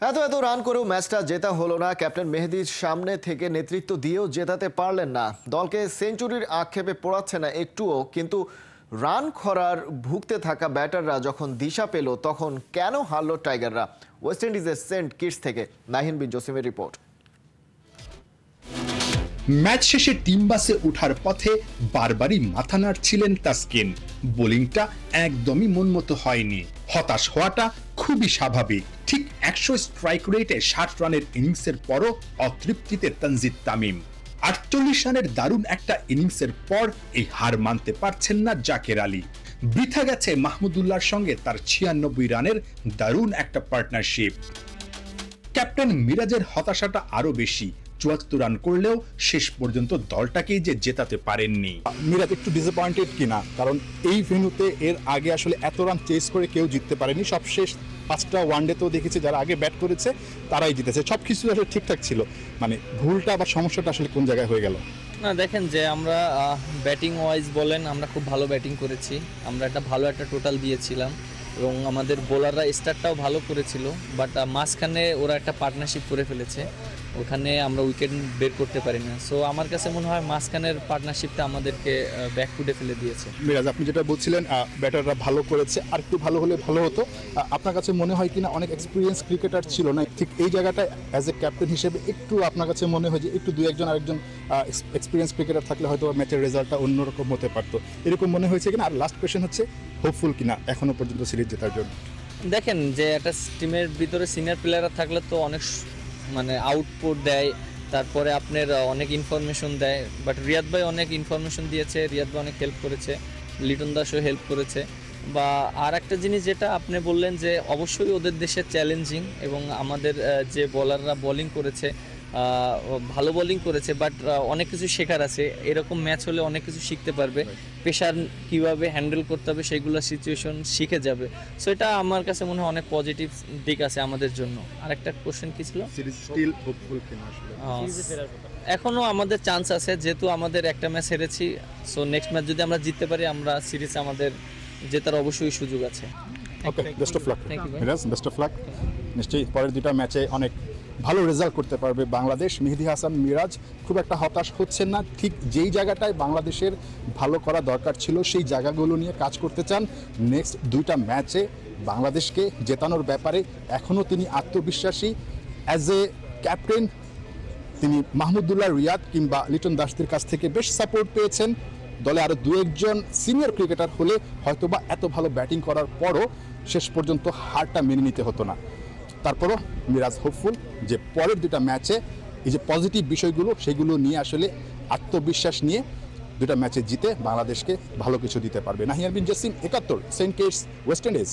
এত রান করেও ম্যাচটা জেতা হলো না। ক্যাপ্টেন মেহেদীর সামনে থেকে নেতৃত্ব দিয়েও জেতাতে পারলেন না। দলকে সেঞ্চুরির আক্ষেপে পড়াচ্ছে না একটুও, কিন্তু রান খরার ভুগতে থাকা ব্যাটাররা যখন দিশা পেল তখন কেন হারল টাইগাররা? ওয়েস্ট ইন্ডিজের সেন্ট কিটস থেকে নাহিন বিন জসিমের রিপোর্ট। ম্যাচ শেষে টিম বাসে ওঠার পথে বারবারই মাথা নাড়ছিলেন তাসকিন। বোলিংটা একদমই মন মতো হয়নি। হতাশ হওয়াটা খুবই স্বাভাবিক। ঠিক 100 স্ট্রাইক রেটে 60 রানের ইনিংসের পরও অতৃপ্তিতে তানজিদ তামিম। 48 রানের দারুণ একটা ইনিংসের পর এই হার মানতে পারছেন না জাকের আলী। বৃথা গেছে মাহমুদুল্লাহর সঙ্গে তার 96 রানের দারুণ একটা পার্টনারশিপ। ক্যাপ্টেন মিরাজের হতাশাটা আরো বেশি। 74 রান করলেও শেষ পর্যন্ত দলটাকেই যে জেতাতে পারেননি। মিরাজ একটু ডিসঅ্যাপয়েন্টেড কিনা, কারণ এই ভেন্যুতে এর আগে আসলে এত রান চেস করে কেউ জিততে পারেনি। সবশেষ 5টা ওয়ানডেতেও দেখেছি যারা আগে ব্যাট করেছে তারাই জিতেছে। সবকিছু আসলে ঠিকঠাক ছিল, মানে ভুলটা বা সমস্যাটা আসলে কোন জায়গায় হয়ে গেল? না, দেখেন যে আমরা ব্যাটিং ওয়াইজ বলেন আমরা খুব ভালো ব্যাটিং করেছি, আমরা ভালো একটা টোটাল দিয়েছিলাম এবং আমাদের বোলাররা স্টার্টটাও ভালো করেছিল, বাট মাঝখানে ওরা একটা পার্টনারশিপ করে ফেলেছে, ওখানে আমরা উইকেট বের করতে পারি না। সো আমার কাছে মনে হয় মাঝখানের পার্টনারশিপটা আমাদেরকে ব্যাকফুটে ফেলে দিয়েছে। মিরাজ, আপনি যেটা বলছিলেন ব্যাটাররা ভালো করেছে, আর একটু ভালো হলে ভালো হতো। আপনার কাছে মনে হয় কিনা অনেক এক্সপিরিয়েন্স ক্রিকেটার ছিল না, ঠিক এই জায়গাটায় অ্যাজ এ ক্যাপ্টেন হিসেবে একটু আপনার কাছে মনে হয় যে একটু দুই একজন আরেকজন এক্সপিরিয়েন্স ক্রিকেটার থাকলে হয়তো ম্যাচের রেজাল্টটা অন্যরকম হতে পারতো, এরকম মনে হয়েছে কিনা? আর লাস্ট কোয়েশ্চেন হচ্ছে, হোপফুল কিনা এখনো পর্যন্ত সিরিজ জেতার জন্য? দেখেন যে একটা টিমের ভিতরে সিনিয়র প্লেয়াররা থাকলে তো অনেক আউটপুট দেয়, তারপরে আপনার অনেক ইনফরমেশন দেয়। বাট রিয়াদ ভাই অনেক ইনফরমেশন দিয়েছে, রিয়াদ ভাই অনেক হেল্প করেছে, লিটন দাসও হেল্প করেছে। বা আর একটা জিনিস যেটা আপনি বললেন যে অবশ্যই ওদের দেশে চ্যালেঞ্জিং, এবং আমাদের যে বোলাররা বোলিং করেছে ভালো বোলিং করেছে, বাট অনেক কিছু শেখার আছে। এরকম ম্যাচ হলে অনেক কিছু শিখতে পারবে, প্রেশার কীভাবে হ্যান্ডেল করতে হবে সেইগুলো সিচুয়েশন শিখে যাবে। সো এটা আমার কাছে মনে হয় অনেক পজিটিভ দিক আছে আমাদের জন্য। আরেকটা কোশ্চেন কি ছিল? সিরিজ স্টিল হোপফুল কিনা আসলে? এখনও আমাদের চান্স আছে, যেহেতু আমাদের একটা ম্যাচ হেরেছি। সো নেক্সট ম্যাচ যদি আমরা জিততে পারি, আমরা সিরিজ আমাদের জেতার অবশ্যই সুযোগ আছে। Okay, best of luck thank you. Miraj, best of luck. নিশ্চয়ই পরের দুটা ম্যাচে অনেক ভালো রেজাল্ট করতে পারবে বাংলাদেশ। মেহেদী হাসান মিরাজ খুব একটা হতাশ হচ্ছেন না, ঠিক যেই জায়গাটায় বাংলাদেশের ভালো করা দরকার ছিল সেই জায়গাগুলো নিয়ে কাজ করতে চান। নেক্সট দুইটা ম্যাচে বাংলাদেশকে জেতানোর ব্যাপারে এখনও তিনি আত্মবিশ্বাসী। অ্যাজ এ ক্যাপ্টেন তিনি মাহমুদুল্লাহ রিয়াদ কিংবা লিটন দাসদের কাছ থেকে বেশ সাপোর্ট পেয়েছেন। দলে আরও দু একজন সিনিয়র ক্রিকেটার হলে হয়তোবা এত ভালো ব্যাটিং করার পরও শেষ পর্যন্ত হারটা মেনে নিতে হতো না। তারপরও মিরাজ হোপফুল যে পরের দুটা ম্যাচে এই যে পজিটিভ বিষয়গুলো সেগুলো নিয়ে আসলে আত্মবিশ্বাস নিয়ে দুটা ম্যাচে জিতে বাংলাদেশকে ভালো কিছু দিতে পারবে। Nahiyan Bin Jasim, 71, Saint Kitts, West Indies.